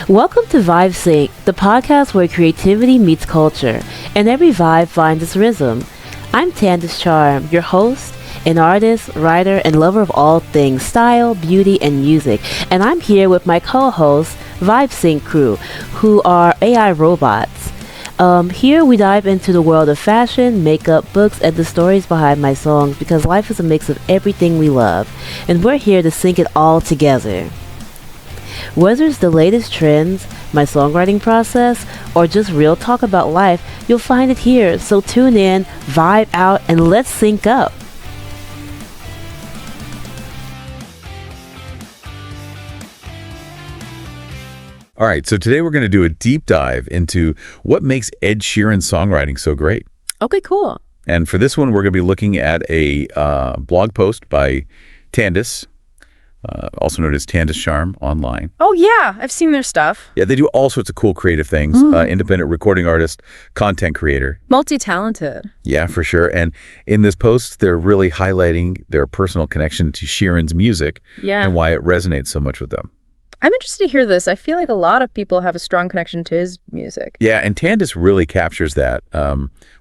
Welcome to Vibe Sync, the podcast where creativity meets culture, and every vibe finds its rhythm. I'm Tandis Charm, your host, an artist, writer, and lover of all things style, beauty, and music, and I'm here with my co-host, Vibe Sync crew, who are AI robots. Here we dive into the world of fashion, makeup, books, and the stories behind my songs because life is a mix of everything we love, and we're here to sync it all together. Whether it's the latest trends, my songwriting process, or just real talk about life, you'll find it here. So tune in, vibe out, and let's sync up. All right, so today we're going to do a deep dive into what makes Ed Sheeran's songwriting so great. Okay, cool. And for this one, we're going to be looking at a blog post by Tandis, also known as Tandis Charm online. Oh, yeah. I've seen their stuff. Yeah, they do all sorts of cool creative things. Independent recording artist, content creator. Multi-talented. Yeah, for sure. And in this post, they're really highlighting their personal connection to Sheeran's music and why it resonates so much with them. I'm interested to hear this. I feel like a lot of people have a strong connection to his music. Yeah, and Tandis really captures that.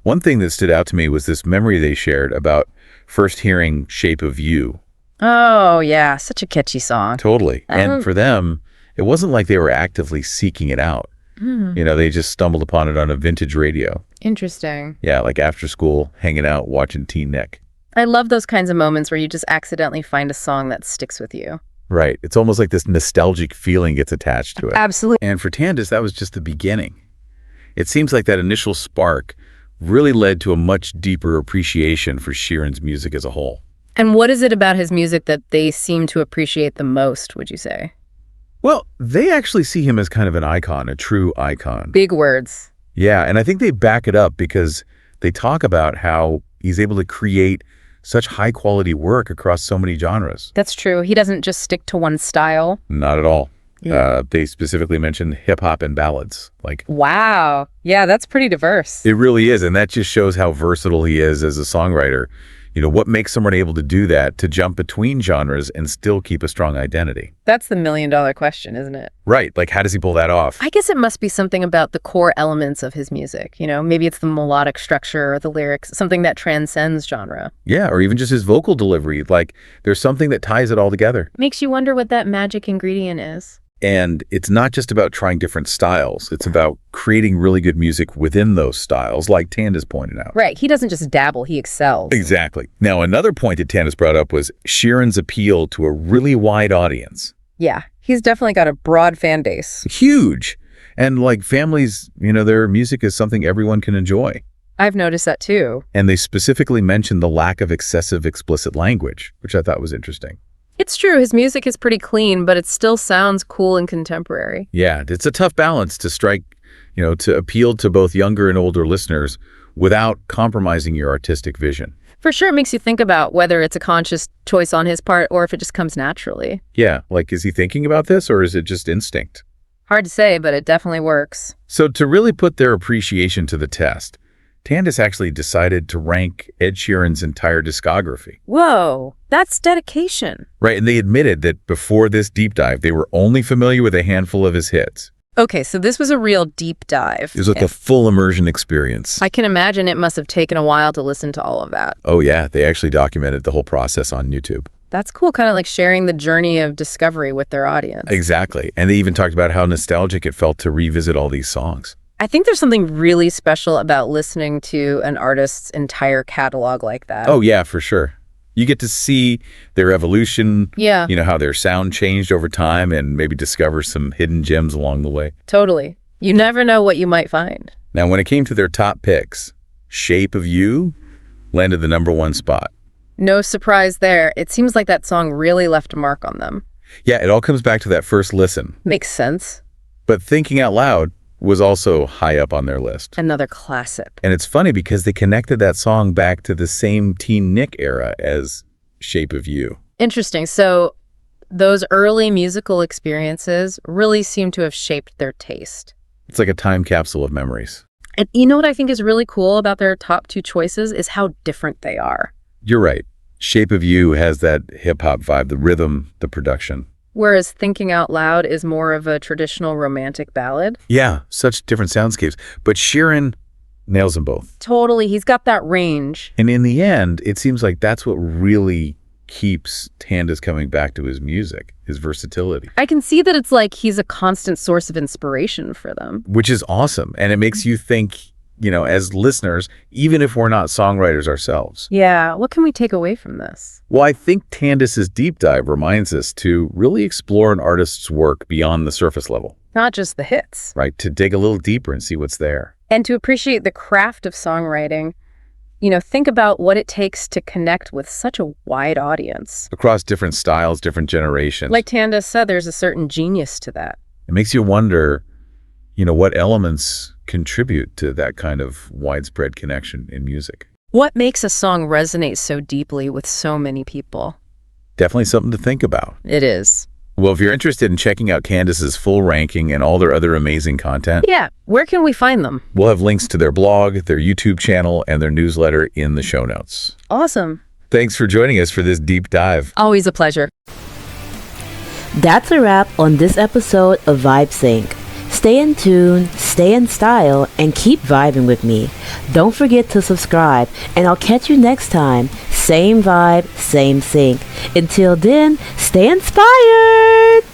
One thing that stood out to me was this memory they shared about first hearing Shape of You. Oh, yeah. Such a catchy song. Totally. And for them, it wasn't like they were actively seeking it out. You know, they just stumbled upon it on a vintage radio. Interesting. Yeah, like after school, hanging out, watching Teen Nick. I love those kinds of moments where you just accidentally find a song that sticks with you. Right. It's almost like this nostalgic feeling gets attached to it. Absolutely. And for Tandis, that was just the beginning. It seems like that initial spark really led to a much deeper appreciation for Sheeran's music as a whole. And what is it about his music that they seem to appreciate the most, would you say? Well, they actually see him as kind of an icon, a true icon. Big words. Yeah, and I think they back it up because they talk about how he's able to create such high-quality work across so many genres. That's true. He doesn't just stick to one style. Not at all. Yeah. They specifically mentioned hip-hop and ballads. Wow. Yeah, that's pretty diverse. It really is, and that just shows how versatile he is as a songwriter. You know, what makes someone able to do that, to jump between genres and still keep a strong identity? That's the million-dollar question, isn't it? Right. Like, how does he pull that off? I guess it must be something about the core elements of his music. You know, maybe it's the melodic structure or the lyrics, something that transcends genre. Yeah, or even just his vocal delivery. Like, there's something that ties it all together. Makes you wonder what that magic ingredient is. And it's not just about trying different styles. It's about creating really good music within those styles, like Tandis pointed out. Right. He doesn't just dabble, he excels. Exactly. Now, another point that Tandis brought up was Sheeran's appeal to a really wide audience. Yeah, he's definitely got a broad fan base. Huge. And like families, you know, their music is something everyone can enjoy. I've noticed that too. And they specifically mentioned the lack of excessive explicit language, which I thought was interesting. It's true, his music is pretty clean, but it still sounds cool and contemporary. Yeah, it's a tough balance to strike, you know, to appeal to both younger and older listeners without compromising your artistic vision. For sure, it makes you think about whether it's a conscious choice on his part or if it just comes naturally. Yeah, like, is he thinking about this or is it just instinct? Hard to say, but it definitely works. So to really put their appreciation to the test, Tandis actually decided to rank Ed Sheeran's entire discography. Whoa, that's dedication. Right, and they admitted that before this deep dive, they were only familiar with a handful of his hits. Okay, so this was a real deep dive. It was like a full immersion experience. I can imagine it must have taken a while to listen to all of that. Oh yeah, they actually documented the whole process on YouTube. That's cool, kind of like sharing the journey of discovery with their audience. Exactly, and they even talked about how nostalgic it felt to revisit all these songs. I think there's something really special about listening to an artist's entire catalog like that. Oh yeah, for sure. You get to see their evolution, Yeah. You know, how their sound changed over time and maybe discover some hidden gems along the way. Totally. You never know what you might find. Now, when it came to their top picks, Shape of You landed the #1 spot. No surprise there. It seems like that song really left a mark on them. Yeah, it all comes back to that first listen. Makes sense. But Thinking Out Loud was also high up on their list. Another classic. And it's funny because they connected that song back to the same Teen Nick era as Shape of You. Interesting. So those early musical experiences really seem to have shaped their taste. It's like a time capsule of memories. And you know what I think is really cool about their top two choices is how different they are. You're right. Shape of You has that hip-hop vibe, the rhythm, the production. Whereas Thinking Out Loud is more of a traditional romantic ballad. Yeah, such different soundscapes. But Sheeran nails them both. Totally. He's got that range. And in the end, it seems like that's what really keeps Tandis coming back to his music, his versatility. I can see that it's like he's a constant source of inspiration for them. Which is awesome. And it makes you think, as listeners, even if we're not songwriters ourselves. Yeah. What can we take away from this? Well, I think Tandis's deep dive reminds us to really explore an artist's work beyond the surface level. Not just the hits. Right? To dig a little deeper and see what's there. And to appreciate the craft of songwriting. Think about what it takes to connect with such a wide audience. Across different styles, different generations. Like Tandis said, there's a certain genius to that. It makes you wonder, what elements contribute to that kind of widespread connection in music. What makes a song resonate so deeply with so many people? Definitely something to think about. It is. Well, if you're interested in checking out Candace's full ranking and all their other amazing content, yeah, where can we find them? We'll have links to their blog, their YouTube channel, and their newsletter in the show notes. Awesome. Thanks for joining us for this deep dive. Always a pleasure. That's a wrap on this episode of Vibe Sync. Stay in tune, stay in style, and keep vibing with me. Don't forget to subscribe, and I'll catch you next time. Same vibe, same sync. Until then, stay inspired!